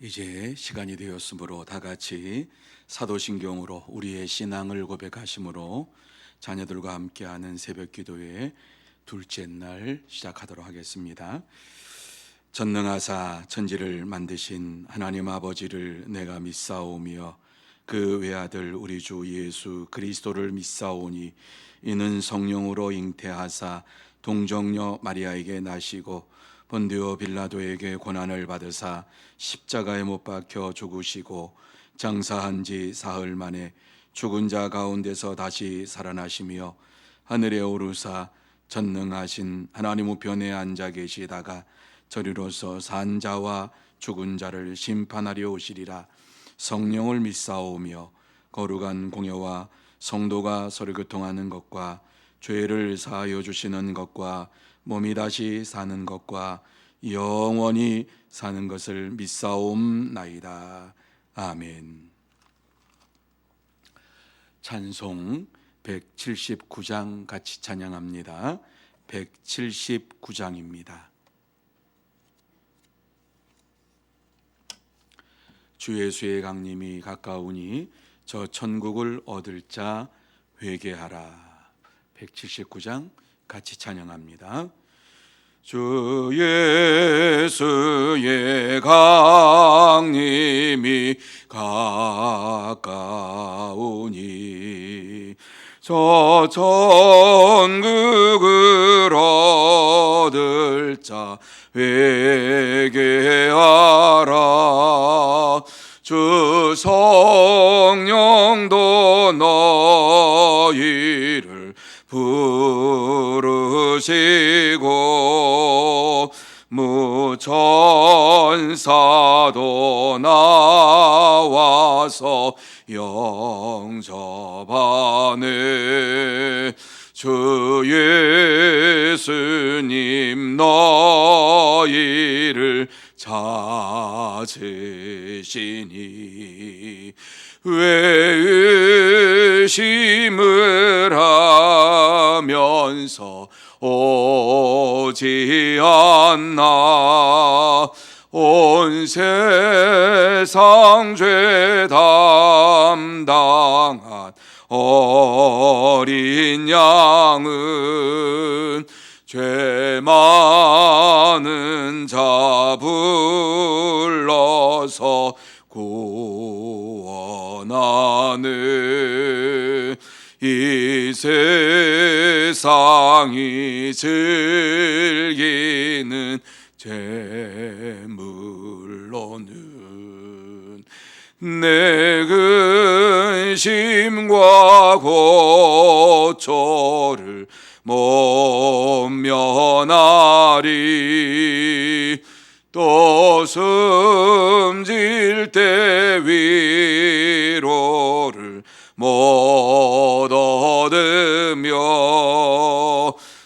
이제 시간이 되었으므로 다 같이 사도신경으로 우리의 신앙을 고백하심으로 자녀들과 함께하는 새벽 기도의 둘째 날 시작하도록 하겠습니다. 전능하사 천지를 만드신 하나님 아버지를 내가 믿사오며 그 외아들 우리 주 예수 그리스도를 믿사오니 이는 성령으로 잉태하사 동정녀 마리아에게 나시고 본디오 빌라도에게 고난을 받으사 십자가에 못 박혀 죽으시고 장사한 지 사흘 만에 죽은 자 가운데서 다시 살아나시며 하늘에 오르사 전능하신 하나님 우편에 앉아 계시다가 저리로서 산 자와 죽은 자를 심판하려 오시리라. 성령을 믿사오며 거룩한 공예와 성도가 서로 교통하는 것과 죄를 사하여 주시는 것과 몸이 다시 사는 것과 영원히 사는 것을 믿사옵나이다. 아멘. 찬송 179장 같이 찬양합니다. 179장입니다. 주 예수의 강림이 가까우니 저 천국을 얻을 자 회개하라. 179장 같이 찬양합니다. 주 예수의 강림이 가까우니 저 천국을 얻을 자 회개하라. 주 성령도 너희를 부르시고 무천사도 나와서 영접하네. 주 예수님 너희를 찾으시니 왜 의심을 하면서 오지 않나. 온 세상 죄 담당한 어린 양은 죄 많은 자 불러서 구원하네. 이 세상이 즐기는 재물로는 내 근심과 고초를 못 면하리. 또 숨질 때 위로를 못 얻으며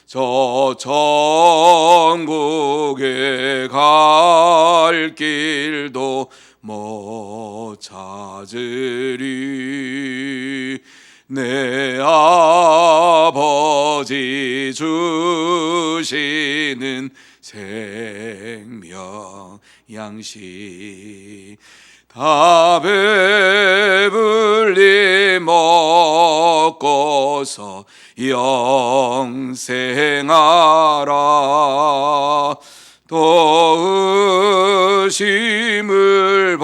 저 천국에 갈 길도 못 찾으리. 내 아버지 주시는 생명 양식 다 배불리 먹고서 영생하라. 또 의심을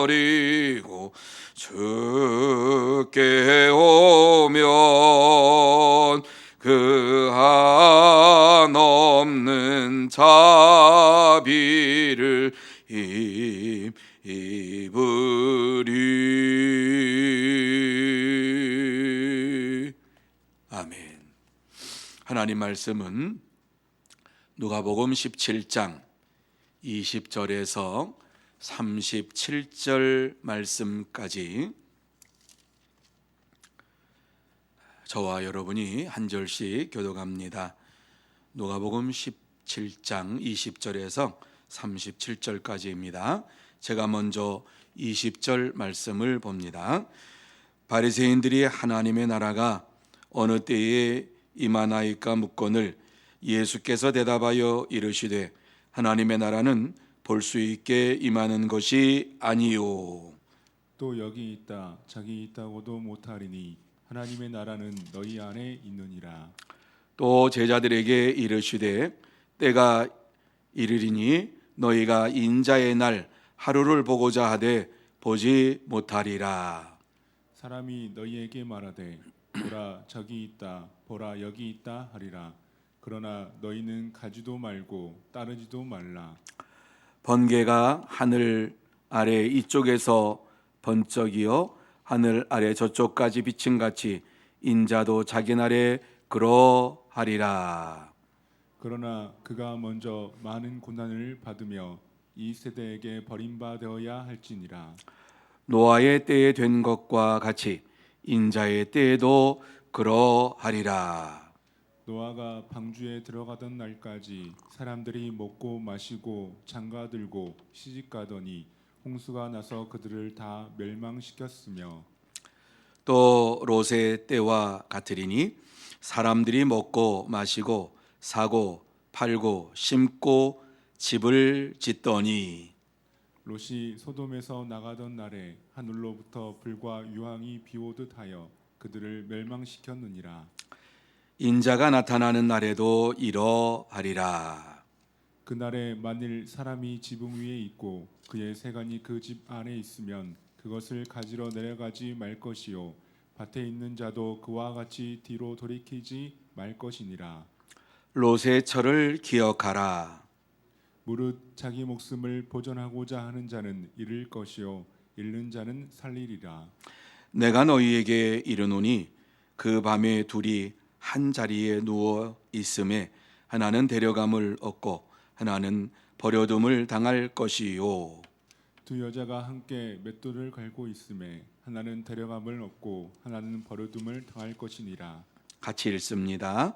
버리고 주께 오면 그 한없는 자비를 입으리. 아멘. 하나님 말씀은 누가복음 17장 20절에서 37절 말씀까지 저와 여러분이 한 절씩 교독합니다. 누가복음 17장 20절에서 37절까지입니다. 제가 먼저 20절 말씀을 봅니다. 바리새인들이 하나님의 나라가 어느 때에 임하나이까 묻거늘 예수께서 대답하여 이르시되 하나님의 나라는 볼 수 있게 임하는 것이 아니요. 또 여기 있다 저기 있다고도 못하리니 하나님의 나라는 너희 안에 있느니라. 또 제자들에게 이르시되 때가 이르리니 너희가 인자의 날 하루를 보고자 하되 보지 못하리라. 사람이 너희에게 말하되 보라 저기 있다 보라 여기 있다 하리라. 그러나 너희는 가지도 말고 따르지도 말라. 번개가 하늘 아래 이쪽에서 번쩍이어 하늘 아래 저쪽까지 비친 같이 인자도 자기 날에 그러하리라. 그러나 그가 먼저 많은 고난을 받으며 이 세대에게 버림받아야 할지니라. 노아의 때에 된 것과 같이 인자의 때에도 그러하리라. 노아가 방주에 들어가던 날까지 사람들이 먹고 마시고 장가들고 시집가더니 홍수가 나서 그들을 다 멸망시켰으며 또 롯의 때와 같으리니 사람들이 먹고 마시고 사고 팔고 심고 집을 짓더니 롯이 소돔에서 나가던 날에 하늘로부터 불과 유황이 비오듯 하여 그들을 멸망시켰느니라. 인자가 나타나는 날에도 이러하리라. 그날에 만일 사람이 지붕 위에 있고 그의 세간이 그 집 안에 있으면 그것을 가지러 내려가지 말 것이요 밭에 있는 자도 그와 같이 뒤로 돌이키지 말 것이니라. 롯의 철을 기억하라. 무릇 자기 목숨을 보존하고자 하는 자는 잃을 것이요 잃는 자는 살리리라. 내가 너희에게 이르노니 그 밤에 둘이 한 자리에 누워 있음에 하나는 데려감을 얻고 하나는 버려둠을 당할 것이요. 두 여자가 함께 맷돌을 갈고 있음에 하나는 데려감을 얻고 하나는 버려둠을 당할 것이니라. 같이 읽습니다.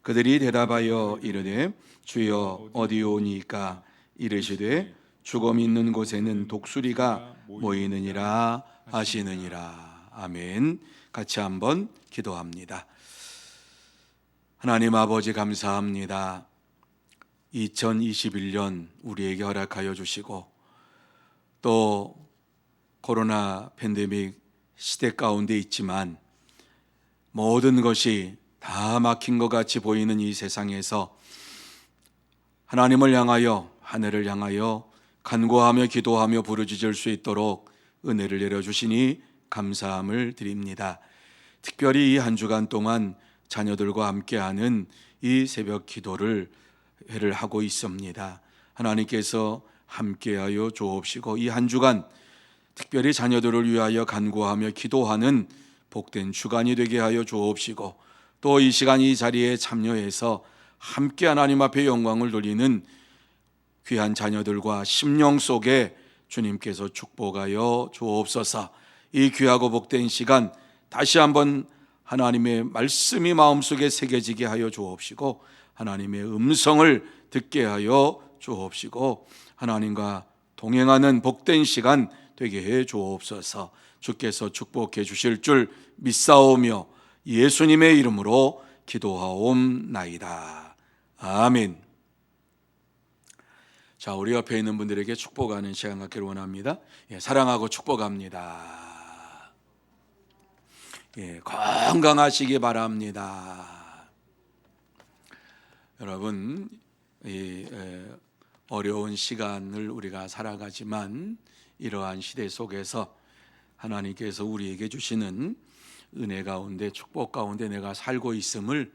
그들이 대답하여 이르되 주여 어디오니까 이르시되 죽음 있는 곳에는 독수리가 모이느니라 하시느니라. 아멘. 같이 한번 기도합니다. 하나님 아버지 감사합니다. 2021년 우리에게 허락하여 주시고 또 코로나 팬데믹 시대 가운데 있지만 모든 것이 다 막힌 것 같이 보이는 이 세상에서 하나님을 향하여 하늘을 향하여 간구하며 기도하며 부르짖을 수 있도록 은혜를 내려주시니 감사함을 드립니다. 특별히 이 한 주간 동안 자녀들과 함께하는 이 새벽 기도를 회를 하고 있습니다. 하나님께서 함께하여 주옵시고 이 한 주간 특별히 자녀들을 위하여 간구하며 기도하는 복된 주간이 되게 하여 주옵시고 또 이 시간 이 자리에 참여해서 함께 하나님 앞에 영광을 돌리는 귀한 자녀들과 심령 속에 주님께서 축복하여 주옵소서. 이 귀하고 복된 시간 다시 한번 하나님의 말씀이 마음속에 새겨지게 하여 주옵시고 하나님의 음성을 듣게 하여 주옵시고 하나님과 동행하는 복된 시간 되게 해 주옵소서. 주께서 축복해 주실 줄 믿사오며 예수님의 이름으로 기도하옵나이다. 아멘. 자, 우리 옆에 있는 분들에게 축복하는 시간 갖기를 원합니다. 사랑하고 축복합니다. 건강하시기 바랍니다. 여러분, 어려운 시간을 우리가 살아가지만 이러한 시대 속에서 하나님께서 우리에게 주시는 은혜 가운데 축복 가운데 내가 살고 있음을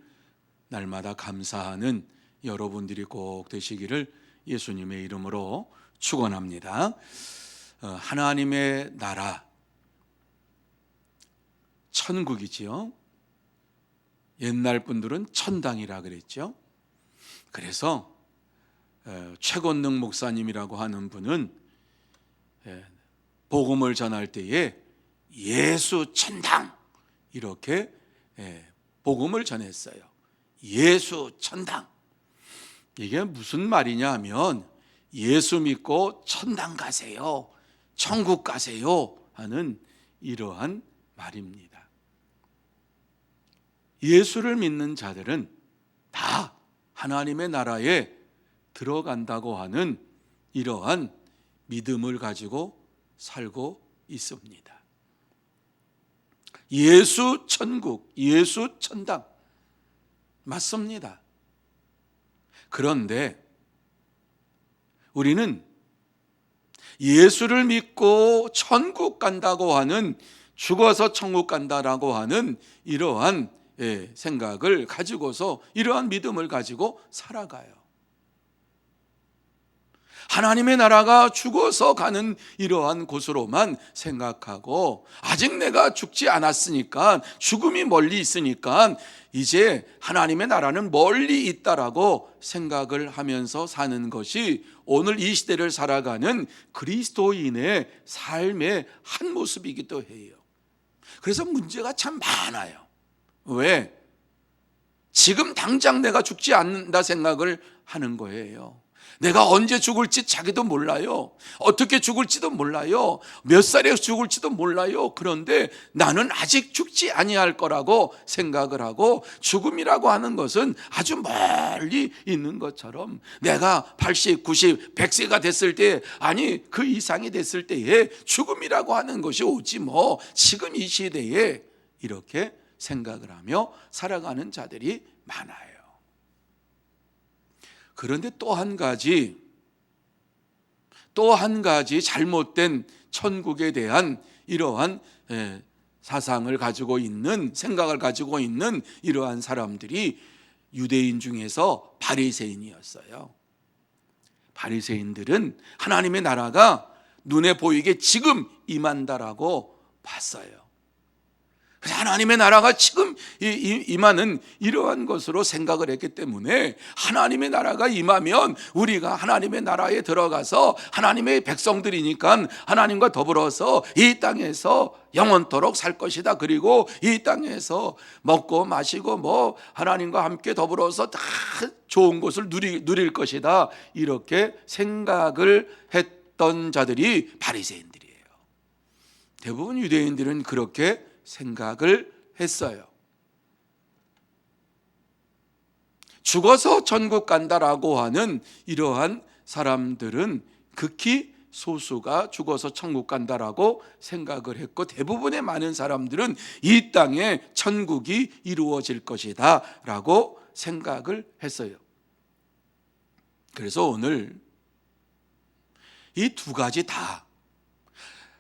날마다 감사하는 여러분들이 꼭 되시기를 예수님의 이름으로 축원합니다. 하나님의 나라 천국이지요. 옛날 분들은 천당이라 그랬죠. 그래서 최건능 목사님이라고 하는 분은 복음을 전할 때에 예수 천당 이렇게 복음을 전했어요. 예수 천당. 이게 무슨 말이냐 하면 예수 믿고 천당 가세요, 천국 가세요 하는 이러한 말입니다. 예수를 믿는 자들은 다 하나님의 나라에 들어간다고 하는 이러한 믿음을 가지고 살고 있습니다. 예수 천국, 예수 천당 맞습니다. 그런데 우리는 예수를 믿고 천국 간다고 하는, 죽어서 천국 간다라고 하는 이러한 생각을 가지고서, 이러한 믿음을 가지고 살아가요. 하나님의 나라가 죽어서 가는 이러한 곳으로만 생각하고, 아직 내가 죽지 않았으니까, 죽음이 멀리 있으니까 이제 하나님의 나라는 멀리 있다라고 생각을 하면서 사는 것이 오늘 이 시대를 살아가는 그리스도인의 삶의 한 모습이기도 해요. 그래서 문제가 참 많아요. 왜? 지금 당장 내가 죽지 않는다 생각을 하는 거예요. 내가 언제 죽을지 자기도 몰라요. 어떻게 죽을지도 몰라요. 몇 살에 죽을지도 몰라요. 그런데 나는 아직 죽지 아니할 거라고 생각을 하고, 죽음이라고 하는 것은 아주 멀리 있는 것처럼, 내가 80, 90, 100세가 됐을 때, 아니 그 이상이 됐을 때에 죽음이라고 하는 것이 오지 뭐, 지금 이 시대에 이렇게 생각을 하며 살아가는 자들이 많아요. 그런데 또 한 가지 잘못된 천국에 대한 이러한 사상을 가지고 있는, 생각을 가지고 있는 이러한 사람들이 유대인 중에서 바리새인이었어요. 바리새인들은 하나님의 나라가 눈에 보이게 지금 임한다라고 봤어요. 그래서 하나님의 나라가 지금 임하는 이러한 것으로 생각을 했기 때문에, 하나님의 나라가 임하면 우리가 하나님의 나라에 들어가서 하나님의 백성들이니까 하나님과 더불어서 이 땅에서 영원토록 살 것이다. 그리고 이 땅에서 먹고 마시고 뭐 하나님과 함께 더불어서 다 좋은 것을 누릴 것이다. 이렇게 생각을 했던 자들이 바리새인들이에요. 대부분 유대인들은 그렇게 생각을 했어요. 죽어서 천국 간다라고 하는 이러한 사람들은 극히 소수가 죽어서 천국 간다라고 생각을 했고, 대부분의 많은 사람들은 이 땅에 천국이 이루어질 것이다 라고 생각을 했어요. 그래서 오늘 이 두 가지 다,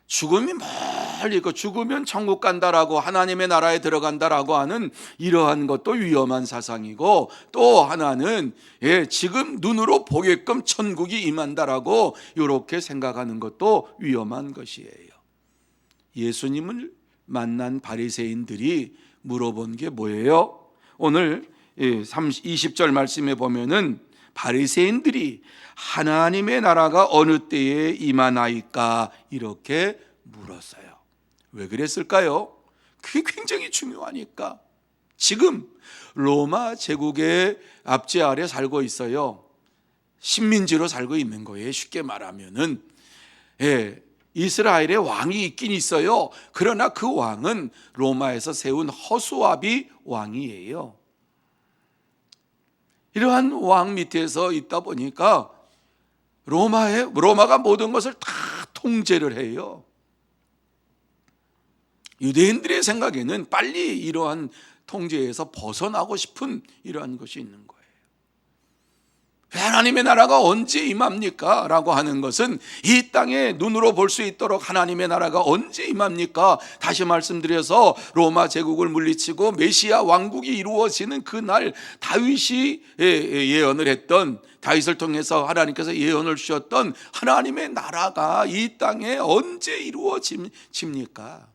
죽음이 멀리 있고 죽으면 천국 간다라고, 하나님의 나라에 들어간다라고 하는 이러한 것도 위험한 사상이고, 또 하나는 지금 눈으로 보게끔 천국이 임한다라고 이렇게 생각하는 것도 위험한 것이에요. 예수님을 만난 바리새인들이 물어본 게 뭐예요? 오늘 20절 말씀에 보면은 바리새인들이 하나님의 나라가 어느 때에 임하나이까 이렇게 물었어요. 왜 그랬을까요? 그게 굉장히 중요하니까. 지금 로마 제국의 압제 아래 살고 있어요. 식민지로 살고 있는 거예요. 쉽게 말하면은. 이스라엘의 왕이 있긴 있어요. 그러나 그 왕은 로마에서 세운 허수아비 왕이에요. 이러한 왕 밑에서 있다 보니까 로마가 모든 것을 다 통제를 해요. 유대인들의 생각에는 빨리 이러한 통제에서 벗어나고 싶은 이러한 것이 있는 거예요. 하나님의 나라가 언제 임합니까? 라고 하는 것은, 이 땅에 눈으로 볼 수 있도록 하나님의 나라가 언제 임합니까? 다시 말씀드려서 로마 제국을 물리치고 메시아 왕국이 이루어지는 그날, 다윗이 예언을 했던, 다윗을 통해서 하나님께서 예언을 주셨던 하나님의 나라가 이 땅에 언제 이루어집니까?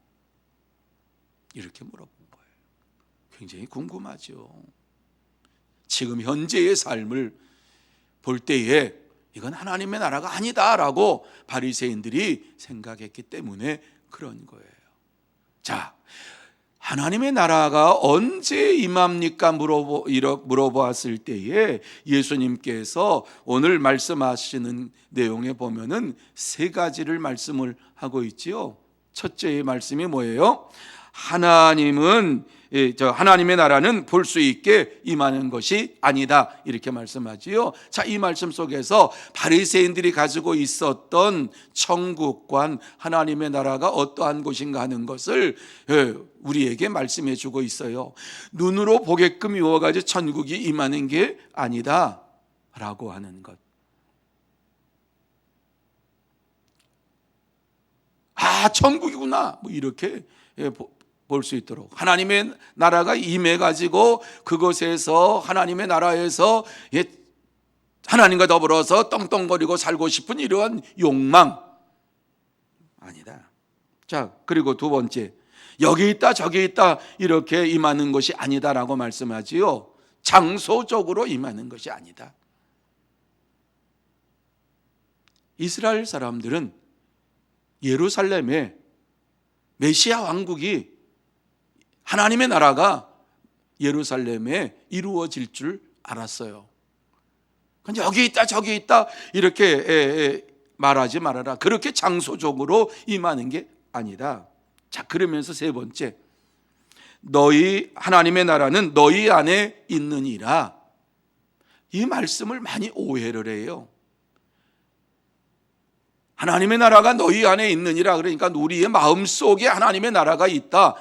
이렇게 물어본 거예요. 굉장히 궁금하죠. 지금 현재의 삶을 볼 때에 이건 하나님의 나라가 아니다라고 바리새인들이 생각했기 때문에 그런 거예요. 자, 하나님의 나라가 언제 임합니까? 물어보았을 때에 예수님께서 오늘 말씀하시는 내용에 보면은 세 가지를 말씀을 하고 있지요. 첫째의 말씀이 뭐예요? 하나님의 나라는 볼 수 있게 임하는 것이 아니다, 이렇게 말씀하지요. 자, 이 말씀 속에서 바리새인들이 가지고 있었던 천국과 하나님의 나라가 어떠한 곳인가 하는 것을 우리에게 말씀해 주고 있어요. 눈으로 보게끔 이루어가지고 천국이 임하는 게 아니다 라고 하는 것. 아, 천국이구나, 뭐 이렇게 볼 수 있도록 하나님의 나라가 임해가지고 그곳에서 하나님의 나라에서 하나님과 더불어서 떵떵거리고 살고 싶은 이러한 욕망 아니다. 자, 그리고 두 번째, 여기 있다 저기 있다 이렇게 임하는 것이 아니다라고 말씀하지요. 장소적으로 임하는 것이 아니다. 이스라엘 사람들은 예루살렘에 메시아 왕국이, 하나님의 나라가 예루살렘에 이루어질 줄 알았어요. 근데 여기 있다 저기 있다 이렇게 말하지 말아라. 그렇게 장소적으로 임하는 게 아니다. 자, 그러면서 세 번째, 하나님의 나라는 너희 안에 있느니라. 이 말씀을 많이 오해를 해요. 하나님의 나라가 너희 안에 있느니라, 그러니까 우리의 마음속에 하나님의 나라가 있다.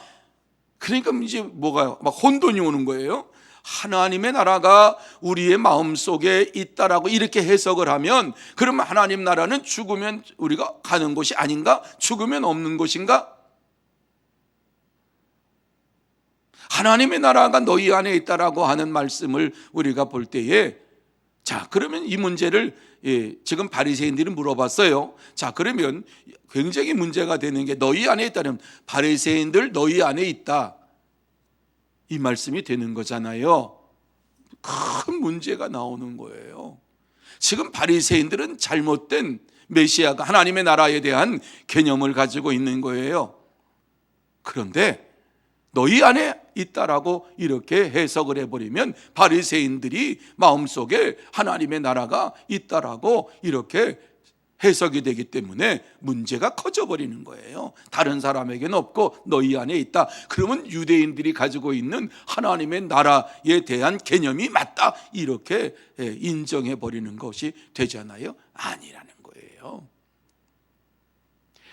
그러니까 이제 뭐가 막 혼돈이 오는 거예요. 하나님의 나라가 우리의 마음속에 있다라고 이렇게 해석을 하면, 그러면 하나님 나라는 죽으면 우리가 가는 곳이 아닌가? 죽으면 없는 곳인가? 하나님의 나라가 너희 안에 있다라고 하는 말씀을 우리가 볼 때에, 자, 그러면 이 문제를 지금 바리새인들이 물어봤어요. 자, 그러면 굉장히 문제가 되는 게, 너희 안에 있다면 바리새인들 너희 안에 있다, 이 말씀이 되는 거잖아요. 큰 문제가 나오는 거예요. 지금 바리새인들은 잘못된 메시아가 하나님의 나라에 대한 개념을 가지고 있는 거예요. 그런데 너희 안에 있다라고 이렇게 해석을 해버리면 바리새인들이 마음속에 하나님의 나라가 있다라고 이렇게 해석이 되기 때문에 문제가 커져버리는 거예요. 다른 사람에게는 없고 너희 안에 있다. 그러면 유대인들이 가지고 있는 하나님의 나라에 대한 개념이 맞다, 이렇게 인정해버리는 것이 되잖아요. 아니라는 거예요.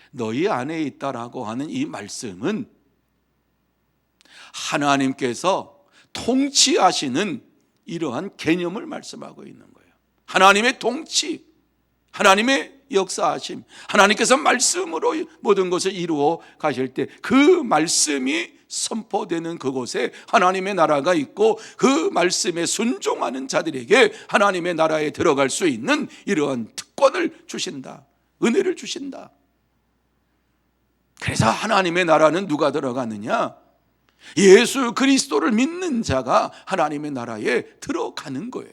너희 안에 있다라고 하는 이 말씀은 하나님께서 통치하시는 이러한 개념을 말씀하고 있는 거예요. 하나님의 통치, 하나님의 역사하심, 하나님께서 말씀으로 모든 것을 이루어 가실 때 그 말씀이 선포되는 그곳에 하나님의 나라가 있고, 그 말씀에 순종하는 자들에게 하나님의 나라에 들어갈 수 있는 이러한 특권을 주신다, 은혜를 주신다. 그래서 하나님의 나라는 누가 들어가느냐? 예수 그리스도를 믿는 자가 하나님의 나라에 들어가는 거예요.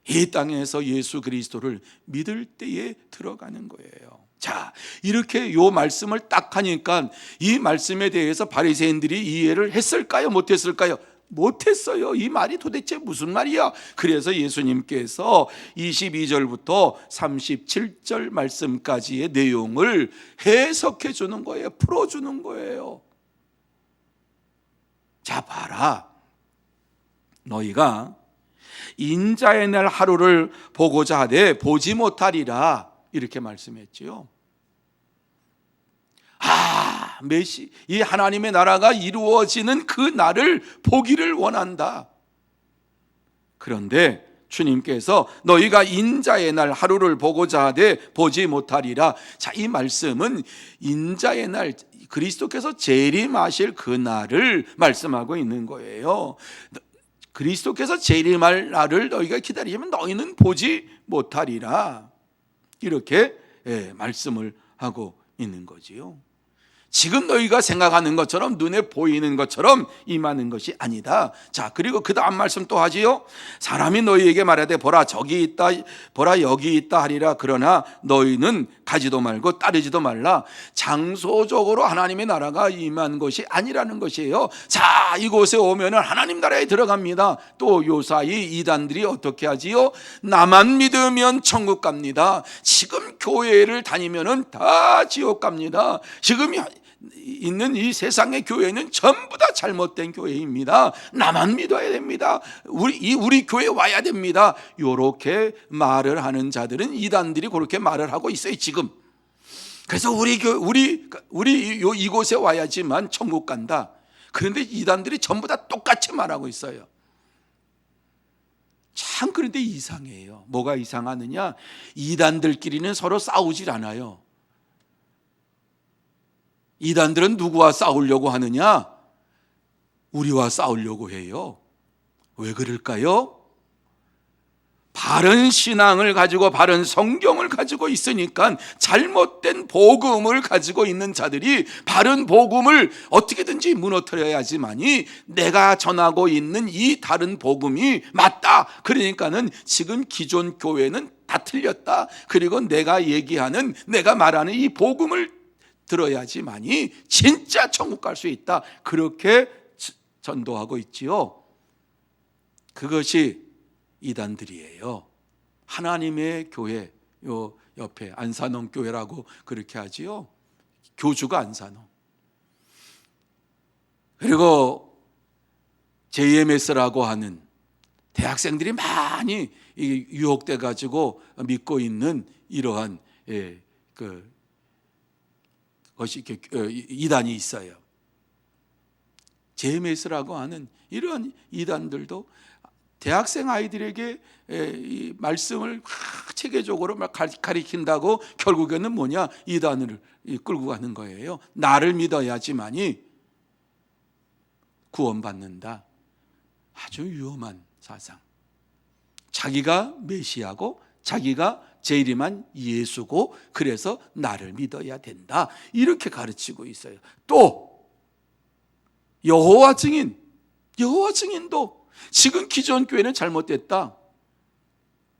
이 땅에서 예수 그리스도를 믿을 때에 들어가는 거예요. 자, 이렇게 요 말씀을 딱 하니까 이 말씀에 대해서 바리새인들이 이해를 했을까요? 못했을까요? 못했어요. 이 말이 도대체 무슨 말이야? 그래서 예수님께서 22절부터 37절 말씀까지의 내용을 해석해 주는 거예요. 풀어주는 거예요. 자, 봐라. 너희가 인자의 날 하루를 보고자 하되 보지 못하리라, 이렇게 말씀했지요. 이 하나님의 나라가 이루어지는 그 날을 보기를 원한다. 그런데 주님께서 너희가 인자의 날 하루를 보고자 하되 보지 못하리라. 자, 이 말씀은 인자의 날, 그리스도께서 재림하실 그 날을 말씀하고 있는 거예요. 그리스도께서 재림할 날을 너희가 기다리면 너희는 보지 못하리라, 이렇게 말씀을 하고 있는 거지요. 지금 너희가 생각하는 것처럼, 눈에 보이는 것처럼 임하는 것이 아니다. 자, 그리고 그 다음 말씀 또 하지요. 사람이 너희에게 말하되 보라 저기 있다, 보라 여기 있다 하리라. 그러나 너희는 가지도 말고 따르지도 말라. 장소적으로 하나님의 나라가 임한 것이 아니라는 것이에요. 자, 이곳에 오면은 하나님 나라에 들어갑니다. 또 요사이 이단들이 어떻게 하지요? 나만 믿으면 천국 갑니다. 지금 교회를 다니면은 다 지옥 갑니다. 지금 있는 이 세상의 교회는 전부 다 잘못된 교회입니다. 나만 믿어야 됩니다. 우리 교회 와야 됩니다. 이렇게 말을 하는 자들은 이단들이 그렇게 말을 하고 있어요, 지금. 그래서 이곳에 와야지만 천국 간다. 그런데 이단들이 전부 다 똑같이 말하고 있어요. 참 그런데 이상해요. 뭐가 이상하느냐? 이단들끼리는 서로 싸우질 않아요. 이단들은 누구와 싸우려고 하느냐? 우리와 싸우려고 해요. 왜 그럴까요? 바른 신앙을 가지고 바른 성경을 가지고 있으니까 잘못된 복음을 가지고 있는 자들이 바른 복음을 어떻게든지 무너뜨려야지만이 내가 전하고 있는 이 다른 복음이 맞다. 그러니까는 지금 기존 교회는 다 틀렸다. 그리고 내가 얘기하는, 내가 말하는 이 복음을 들어야지만이 진짜 천국 갈 수 있다. 그렇게 전도하고 있지요. 그것이 이단들이에요. 하나님의 교회, 요 옆에 안산홍 교회라고 그렇게 하지요. 교주가 안산홍. 그리고 JMS라고 하는 대학생들이 많이 유혹돼 가지고 믿고 있는 이러한 것이 이단이 있어요. JMS라고 하는 이러한 이단들도 대학생 아이들에게 이 말씀을 체계적으로 가리킨다고 결국에는 뭐냐? 이단을 끌고 가는 거예요. 나를 믿어야지만이 구원받는다. 아주 위험한 사상. 자기가 메시아고 자기가 재림한 예수고 그래서 나를 믿어야 된다. 이렇게 가르치고 있어요. 또 여호와 증인도 지금 기존 교회는 잘못됐다.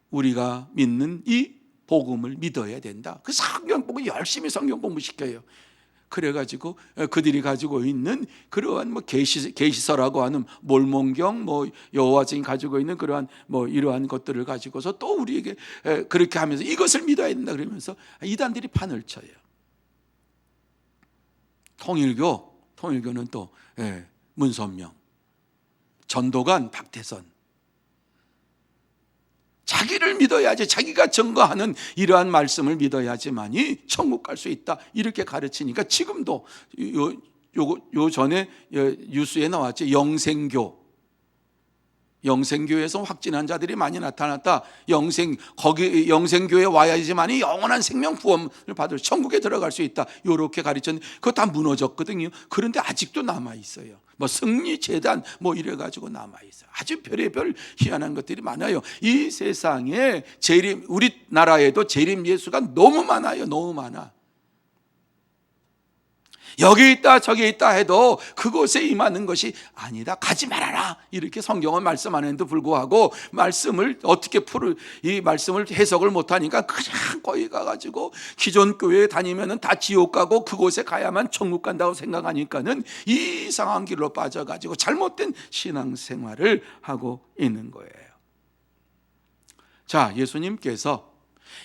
우리가 믿는 이 복음을 믿어야 된다. 그 성경 보고 열심히 성경 공부시켜요. 그래가지고 그들이 가지고 있는 그러한 계시서라고 하는 몰몬경, 여호와 증인 가지고 있는 그러한 이러한 것들을 가지고서 또 우리에게 그렇게 하면서 이것을 믿어야 된다 그러면서 이단들이 판을 쳐요. 통일교는 또 문선명, 전도관 박태선. 자기를 믿어야지, 자기가 증거하는 이러한 말씀을 믿어야지만이 천국 갈 수 있다. 이렇게 가르치니까 지금도 요 전에 뉴스에 나왔죠. 영생교회에서 확진한 자들이 많이 나타났다. 영생교회에 와야지만이 영원한 생명 구원을 받을 천국에 들어갈 수 있다. 이렇게 가르쳤는데 그거 다 무너졌거든요. 그런데 아직도 남아 있어요. 승리재단 이래가지고 남아 있어요. 아주 별의별 희한한 것들이 많아요. 이 세상에 우리나라에도 재림 예수가 너무 많아요. 너무 많아. 여기 있다 저기 있다 해도 그곳에 임하는 것이 아니다. 가지 말아라. 이렇게 성경은 말씀하는데도 불구하고 말씀을 어떻게 이 말씀을 해석을 못하니까 그냥 거기 가가지고 기존 교회에 다니면은 다 지옥 가고 그곳에 가야만 천국 간다고 생각하니까는 이상한 길로 빠져가지고 잘못된 신앙생활을 하고 있는 거예요. 자, 예수님께서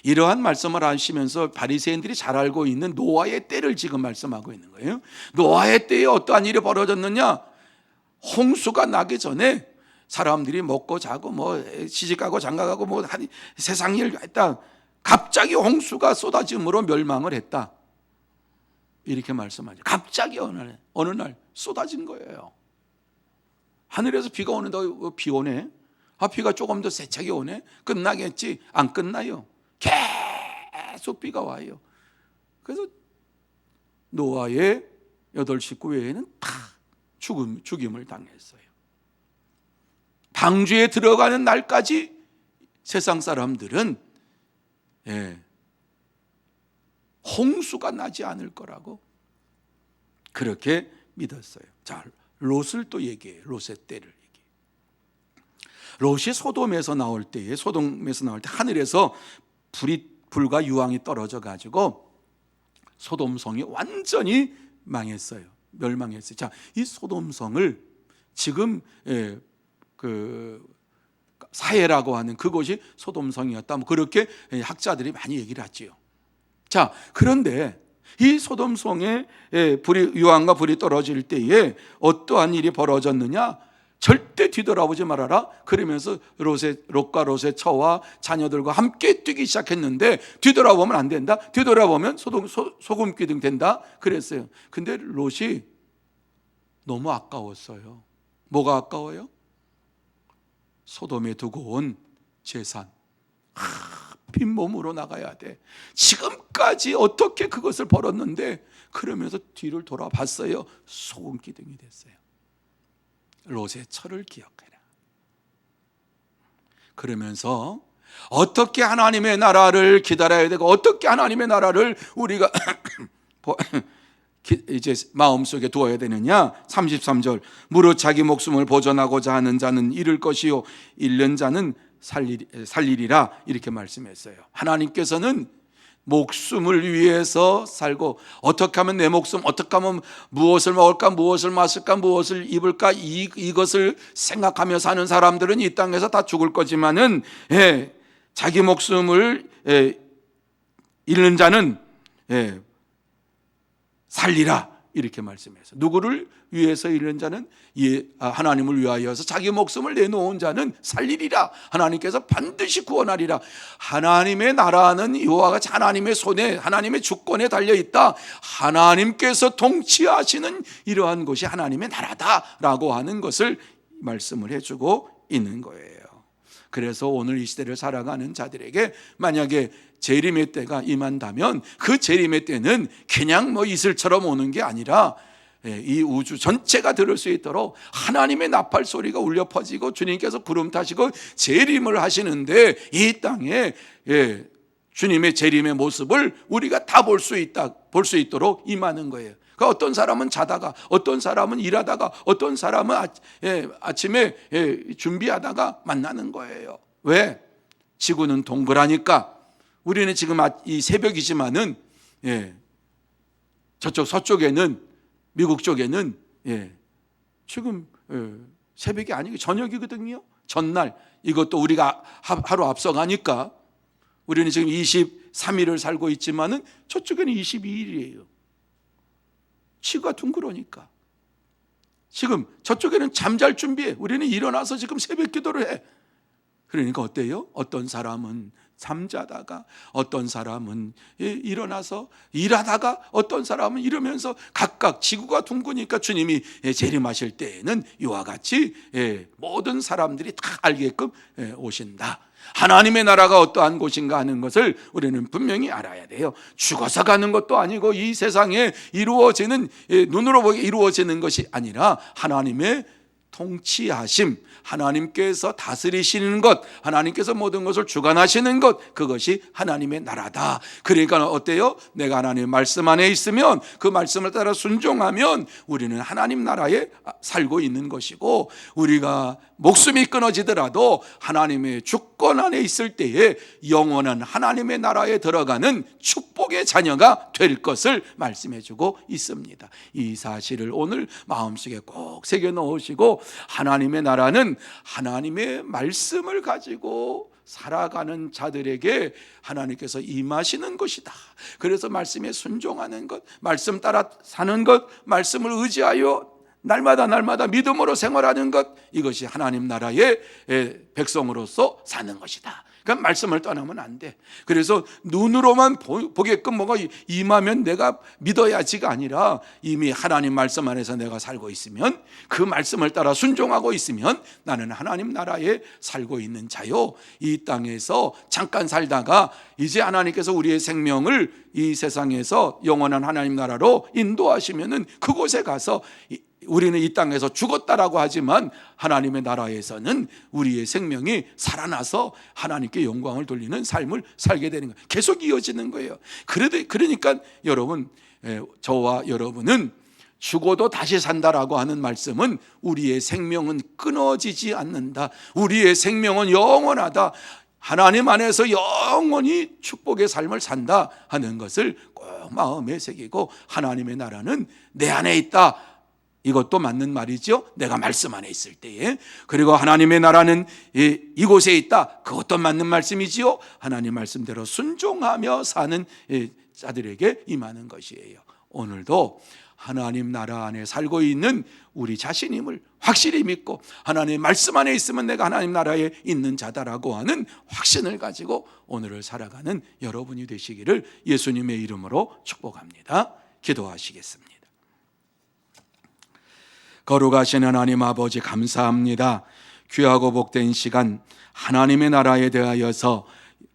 이러한 말씀을 하시면서 바리새인들이 잘 알고 있는 노아의 때를 지금 말씀하고 있는 거예요. 노아의 때에 어떠한 일이 벌어졌느냐? 홍수가 나기 전에 사람들이 먹고 자고 시집가고 장가가고 세상 일 했다. 갑자기 홍수가 쏟아짐으로 멸망을 했다. 이렇게 말씀하죠. 갑자기 어느 날 쏟아진 거예요. 하늘에서 비가 오는데 비 오네. 비가 조금 더 세차게 오네. 끝나겠지? 안 끝나요. 계속 비가 와요. 그래서 노아의 8식구 외에는 다 죽임을 당했어요. 방주에 들어가는 날까지 세상 사람들은 홍수가 나지 않을 거라고 그렇게 믿었어요. 자, 롯을 또 얘기해요. 롯의 때를 얘기해요. 롯이 소돔에서 나올 때 하늘에서 불과 유황이 떨어져 가지고 소돔성이 완전히 망했어요. 멸망했어요. 자, 이 소돔성을 지금 그 사해라고 하는 그곳이 소돔성이었다. 그렇게 학자들이 많이 얘기를 하지요. 자, 그런데 이 소돔성에 유황과 불이 떨어질 때에 어떠한 일이 벌어졌느냐? 절대 뒤돌아보지 말아라. 그러면서 롯과 롯의 처와 자녀들과 함께 뛰기 시작했는데 뒤돌아보면 안 된다. 뒤돌아보면 소금기둥 된다. 그랬어요. 근데 롯이 너무 아까웠어요. 뭐가 아까워요? 소돔에 두고 온 재산. 빈몸으로 나가야 돼. 지금까지 어떻게 그것을 벌었는데, 그러면서 뒤를 돌아봤어요. 소금기둥이 됐어요. 롯의 철을 기억해라. 그러면서 어떻게 하나님의 나라를 기다려야 되고, 어떻게 하나님의 나라를 우리가 이제 마음속에 두어야 되느냐? 33절, 무릇 자기 목숨을 보존하고자 하는 자는 잃을 것이요 잃는 자는 살리리라, 이렇게 말씀했어요. 하나님께서는 목숨을 위해서 살고, 어떻게 하면 내 목숨, 어떻게 하면 무엇을 먹을까, 무엇을 마실까, 무엇을 입을까, 이것을 생각하며 사는 사람들은 이 땅에서 다 죽을 거지만은, 자기 목숨을 잃는 자는 살리라, 이렇게 말씀해서, 누구를 위해서 잃는 자는 하나님을 위하여서 자기 목숨을 내놓은 자는 살리리라. 하나님께서 반드시 구원하리라. 하나님의 나라는 이와 같이 하나님의 손에, 하나님의 주권에 달려있다. 하나님께서 통치하시는 이러한 것이 하나님의 나라다라고 하는 것을 말씀을 해주고 있는 거예요. 그래서 오늘 이 시대를 살아가는 자들에게 만약에 재림의 때가 임한다면, 그 재림의 때는 그냥 이슬처럼 오는 게 아니라 이 우주 전체가 들을 수 있도록 하나님의 나팔 소리가 울려 퍼지고, 주님께서 구름 타시고 재림을 하시는데, 이 땅에 주님의 재림의 모습을 우리가 다 볼 수 있도록 임하는 거예요. 그러니까 어떤 사람은 자다가, 어떤 사람은 일하다가, 어떤 사람은 아침에 준비하다가 만나는 거예요. 왜? 지구는 동그라니까. 우리는 지금 이 새벽이지만은 저쪽 서쪽에는, 미국 쪽에는 지금 새벽이 아니고 저녁이거든요. 전날. 이것도 우리가 하루 앞서가니까 우리는 지금 23일을 살고 있지만은 저쪽에는 22일이에요. 지구가 둥그러니까. 지금 저쪽에는 잠잘 준비해. 우리는 일어나서 지금 새벽 기도를 해. 그러니까 어때요? 어떤 사람은 잠자다가, 어떤 사람은 일어나서 일하다가, 어떤 사람은 이러면서 각각 지구가 둥그니까 주님이 재림하실 때에는 이와 같이 모든 사람들이 다 알게끔 오신다. 하나님의 나라가 어떠한 곳인가 하는 것을 우리는 분명히 알아야 돼요. 죽어서 가는 것도 아니고, 이 세상에 이루어지는, 눈으로 보기 이루어지는 것이 아니라 하나님의 통치하심, 하나님께서 다스리시는 것, 하나님께서 모든 것을 주관하시는 것, 그것이 하나님의 나라다. 그러니까 어때요? 내가 하나님의 말씀 안에 있으면, 그 말씀을 따라 순종하면 우리는 하나님 나라에 살고 있는 것이고, 우리가 목숨이 끊어지더라도 하나님의 주권 안에 있을 때에 영원한 하나님의 나라에 들어가는 축복의 자녀가 될 것을 말씀해 주고 있습니다. 이 사실을 오늘 마음속에 꼭 새겨 넣으시고, 하나님의 나라는 하나님의 말씀을 가지고 살아가는 자들에게 하나님께서 임하시는 것이다. 그래서 말씀에 순종하는 것, 말씀 따라 사는 것, 말씀을 의지하여 날마다 믿음으로 생활하는 것, 이것이 하나님 나라의 백성으로서 사는 것이다. 그러니까 말씀을 떠나면 안 돼. 그래서 눈으로만 보게끔 뭐가 임하면 내가 믿어야지가 아니라, 이미 하나님 말씀 안에서 내가 살고 있으면, 그 말씀을 따라 순종하고 있으면 나는 하나님 나라에 살고 있는 자요. 이 땅에서 잠깐 살다가 이제 하나님께서 우리의 생명을 이 세상에서 영원한 하나님 나라로 인도하시면은 그곳에 가서, 우리는 이 땅에서 죽었다라고 하지만 하나님의 나라에서는 우리의 생명이 살아나서 하나님께 영광을 돌리는 삶을 살게 되는 거예요. 계속 이어지는 거예요. 그러니까 여러분, 저와 여러분은 죽어도 다시 산다라고 하는 말씀은 우리의 생명은 끊어지지 않는다. 우리의 생명은 영원하다. 하나님 안에서 영원히 축복의 삶을 산다 하는 것을 꼭 마음에 새기고, 하나님의 나라는 내 안에 있다. 이것도 맞는 말이죠. 내가 말씀 안에 있을 때에. 그리고 하나님의 나라는 이곳에 있다. 그것도 맞는 말씀이지요. 하나님 말씀대로 순종하며 사는 자들에게 임하는 것이에요. 오늘도 하나님 나라 안에 살고 있는 우리 자신임을 확실히 믿고 하나님의 말씀 안에 있으면 내가 하나님 나라에 있는 자다라고 하는 확신을 가지고 오늘을 살아가는 여러분이 되시기를 예수님의 이름으로 축복합니다. 기도하시겠습니다. 거룩하신 하나님 아버지, 감사합니다. 귀하고 복된 시간 하나님의 나라에 대하여서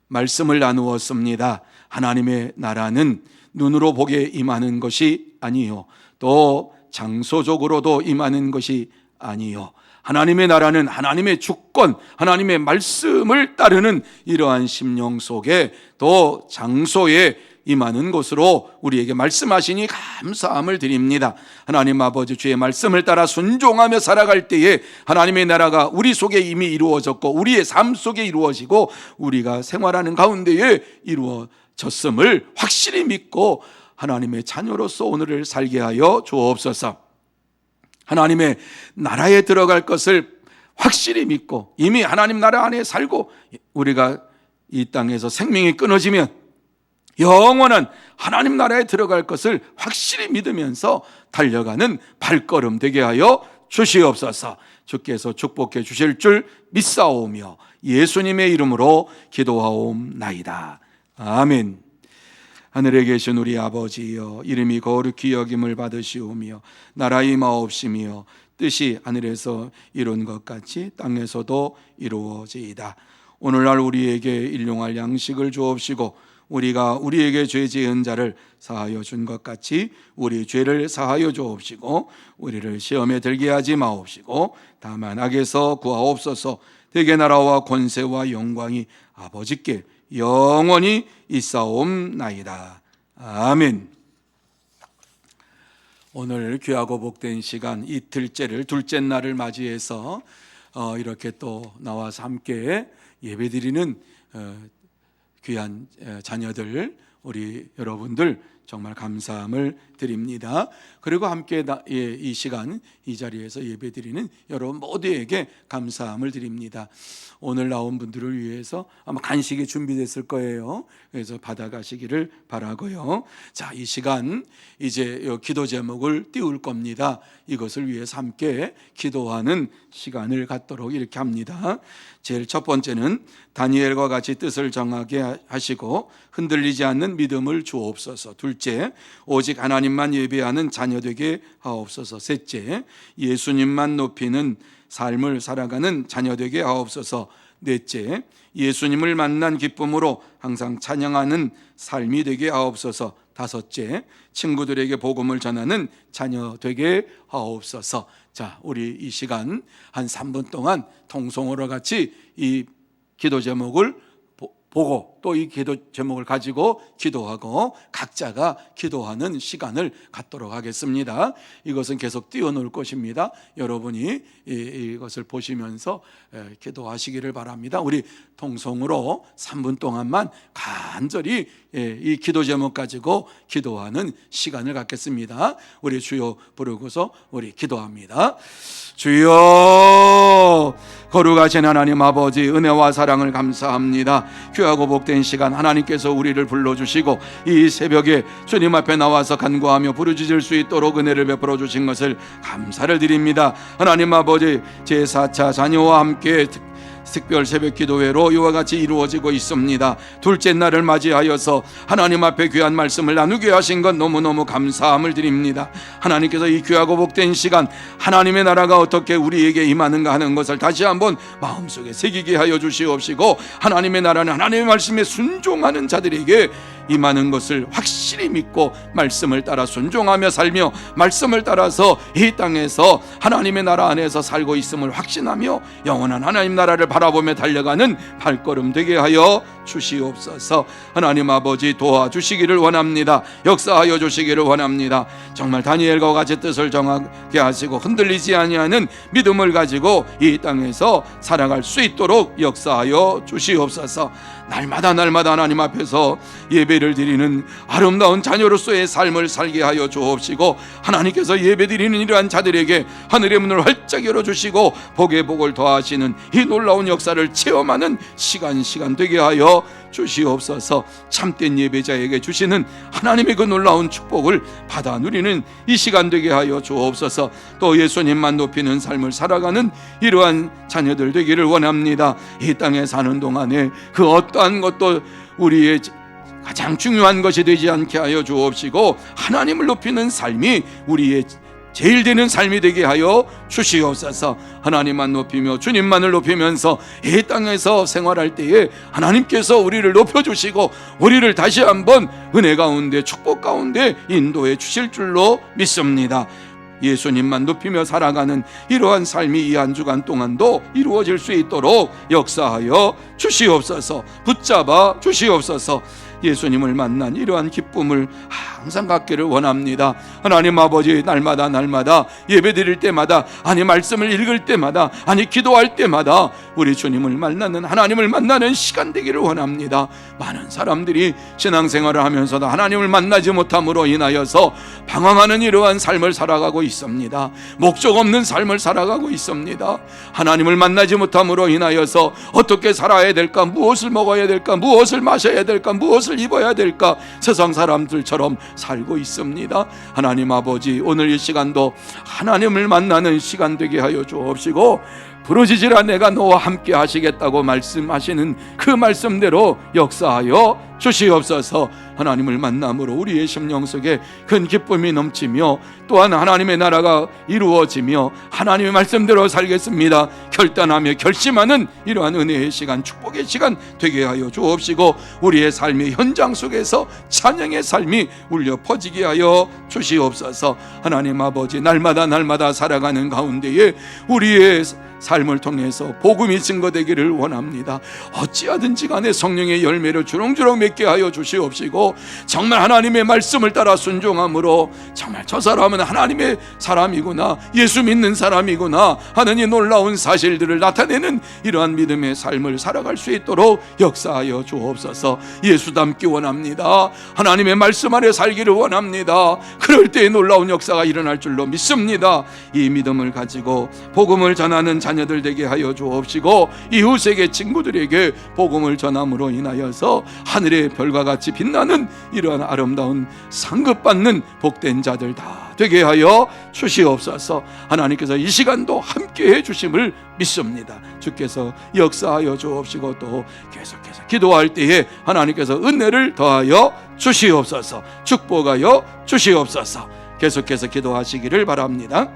말씀을 나누었습니다. 하나님의 나라는 눈으로 보게 임하는 것이 아니요, 또 장소적으로도 임하는 것이 아니요, 하나님의 나라는 하나님의 주권, 하나님의 말씀을 따르는 이러한 심령 속에 또 장소에 임하는 것으로 우리에게 말씀하시니 감사함을 드립니다. 하나님 아버지, 주의 말씀을 따라 순종하며 살아갈 때에 하나님의 나라가 우리 속에 이미 이루어졌고 우리의 삶 속에 이루어지고 우리가 생활하는 가운데에 이루어졌음을 확실히 믿고 하나님의 자녀로서 오늘을 살게 하여 주옵소서. 하나님의 나라에 들어갈 것을 확실히 믿고 이미 하나님 나라 안에 살고 우리가 이 땅에서 생명이 끊어지면 영원한 하나님 나라에 들어갈 것을 확실히 믿으면서 달려가는 발걸음 되게 하여 주시옵소서. 주께서 축복해 주실 줄 믿사오며 예수님의 이름으로 기도하옵나이다. 아멘. 하늘에 계신 우리 아버지여, 이름이 거룩히 여김을 받으시오며 나라의 마옵시며 뜻이 하늘에서 이룬 것 같이 땅에서도 이루어지이다. 오늘날 우리에게 일용할 양식을 주옵시고 우리가 우리에게 죄 지은 자를 사하여 준 것 같이 우리 죄를 사하여 주옵시고 우리를 시험에 들게 하지 마옵시고 다만 악에서 구하옵소서. 대개 나라와 권세와 영광이 아버지께 영원히 있사옵나이다. 아멘. 오늘 귀하고 복된 시간 이틀째를 둘째 날을 맞이해서 이렇게 또 나와서 함께 예배드리는 귀한 자녀들, 우리 여러분들 정말 감사함을 드립니다. 그리고 함께 이 시간 이 자리에서 예배드리는 여러분 모두에게 감사함을 드립니다. 오늘 나온 분들을 위해서 아마 간식이 준비됐을 거예요. 그래서 받아가시기를 바라고요. 자, 이 시간 이제 기도 제목을 띄울 겁니다. 이것을 위해서 함께 기도하는 시간을 갖도록 이렇게 합니다. 제일 첫 번째는 다니엘과 같이 뜻을 정하게 하시고 흔들리지 않는 믿음을 주옵소서. 둘째, 오직 하나님만 예배하는 자녀 되게 하옵소서. 셋째, 예수님만 높이는 삶을 살아가는 자녀 되게 하옵소서. 넷째, 예수님을 만난 기쁨으로 항상 찬양하는 삶이 되게 하옵소서. 다섯째, 친구들에게 복음을 전하는 자녀 되게 하옵소서. 자, 우리 이 시간 한 3분 동안 통성으로 같이 이 기도 제목을 보고 또 이 기도 제목을 가지고 기도하고 각자가 기도하는 시간을 갖도록 하겠습니다. 이것은 계속 띄워놓을 것입니다. 여러분이 이것을 보시면서 기도하시기를 바랍니다. 우리 통성으로 3분 동안만 간절히 이 기도 제목 가지고 기도하는 시간을 갖겠습니다. 우리 주여 부르고서 우리 기도합니다. 주여, 거룩하신 하나님 아버지, 은혜와 사랑을 감사합니다. 귀하고 복된 시간 하나님께서 우리를 불러주시고 이 새벽에 주님 앞에 나와서 간구하며 부르짖을 수 있도록 은혜를 베풀어 주신 것을 감사를 드립니다. 하나님 아버지, 제4차 자녀와 함께 특별 새벽 기도회로 이와 같이 이루어지고 있습니다. 둘째 날을 맞이하여서 하나님 앞에 귀한 말씀을 나누게 하신 것 너무너무 감사함을 드립니다. 하나님께서 이 귀하고 복된 시간 하나님의 나라가 어떻게 우리에게 임하는가 하는 것을 다시 한번 마음속에 새기게 하여 주시옵시고 하나님의 나라는 하나님의 말씀에 순종하는 자들에게 임하는 것을 확실히 믿고 말씀을 따라 순종하며 살며 말씀을 따라서 이 땅에서 하나님의 나라 안에서 살고 있음을 확신하며 영원한 하나님 나라를 바라보며 달려가는 발걸음 되게 하여 주시옵소서. 하나님 아버지 도와주시기를 원합니다. 역사하여 주시기를 원합니다. 정말 다니엘과 같이 뜻을 정하게 하시고 흔들리지 아니하는 믿음을 가지고 이 땅에서 살아갈 수 있도록 역사하여 주시옵소서. 날마다 하나님 앞에서 예배를 드리는 아름다운 자녀로서의 삶을 살게 하여 주옵시고, 하나님께서 예배드리는 이러한 자들에게 하늘의 문을 활짝 열어주시고 복의 복을 더하시는 이 놀라운 역사를 체험하는 시간 되게 하여 주시옵소서. 참된 예배자에게 주시는 하나님의 그 놀라운 축복을 받아 누리는 이 시간 되게 하여 주옵소서. 또 예수님만 높이는 삶을 살아가는 이러한 자녀들 되기를 원합니다. 이 땅에 사는 동안에 그 어떠한 것도 우리의 가장 중요한 것이 되지 않게 하여 주옵시고, 하나님을 높이는 삶이 우리의 제일 되는 삶이 되게 하여 주시옵소서. 하나님만 높이며 주님만을 높이면서 이 땅에서 생활할 때에 하나님께서 우리를 높여주시고 우리를 다시 한번 은혜 가운데 축복 가운데 인도해 주실 줄로 믿습니다. 예수님만 높이며 살아가는 이러한 삶이 이 한 주간 동안도 이루어질 수 있도록 역사하여 주시옵소서. 붙잡아 주시옵소서. 예수님을 만난 이러한 기쁨을 항상 갖기를 원합니다. 하나님 아버지, 날마다 예배드릴 때마다, 아니 말씀을 읽을 때마다, 아니 기도할 때마다 우리 주님을 만나는, 하나님을 만나는 시간 되기를 원합니다. 많은 사람들이 신앙생활을 하면서도 하나님을 만나지 못함으로 인하여서 방황하는 이러한 삶을 살아가고 있습니다. 목적 없는 삶을 살아가고 있습니다. 하나님을 만나지 못함으로 인하여서 어떻게 살아야 될까, 무엇을 먹어야 될까, 무엇을 마셔야 될까, 무엇을 입어야 될까, 세상 사람들처럼 살고 있습니다. 하나님 아버지, 오늘 이 시간도 하나님을 만나는 시간 되게 하여 주옵시고, 부르짖으라 내가 너와 함께 하시겠다고 말씀하시는 그 말씀대로 역사하여 주시옵소서. 하나님을 만남으로 우리의 심령 속에 큰 기쁨이 넘치며 또한 하나님의 나라가 이루어지며 하나님의 말씀대로 살겠습니다 결단하며 결심하는 이러한 은혜의 시간, 축복의 시간 되게 하여 주옵시고, 우리의 삶의 현장 속에서 찬양의 삶이 울려 퍼지게 하여 주시옵소서. 하나님 아버지, 날마다 살아가는 가운데에 우리의 삶을 통해서 복음이 증거되기를 원합니다. 어찌하든지 간에 성령의 열매를 주렁주렁 맺게 하여 주시옵시고, 정말 하나님의 말씀을 따라 순종함으로 정말 저 사람은 하나님의 사람이구나, 예수 믿는 사람이구나 하는 이 놀라운 사실들을 나타내는 이러한 믿음의 삶을 살아갈 수 있도록 역사하여 주옵소서. 예수 닮기 원합니다. 하나님의 말씀 아래 살기를 원합니다. 그럴 때에 놀라운 역사가 일어날 줄로 믿습니다. 이 믿음을 가지고 복음을 전하는 자녀들 되게 하여 주옵시고, 이웃에게, 친구들에게 복음을 전함으로 인하여서 하늘의 별과 같이 빛나는 이러한 아름다운 상급받는 복된 자들 다 되게 하여 주시옵소서. 하나님께서 이 시간도 함께 해주심을 믿습니다. 주께서 역사하여 주옵시고, 또 계속해서 기도할 때에 하나님께서 은혜를 더하여 주시옵소서. 축복하여 주시옵소서. 계속해서 기도하시기를 바랍니다.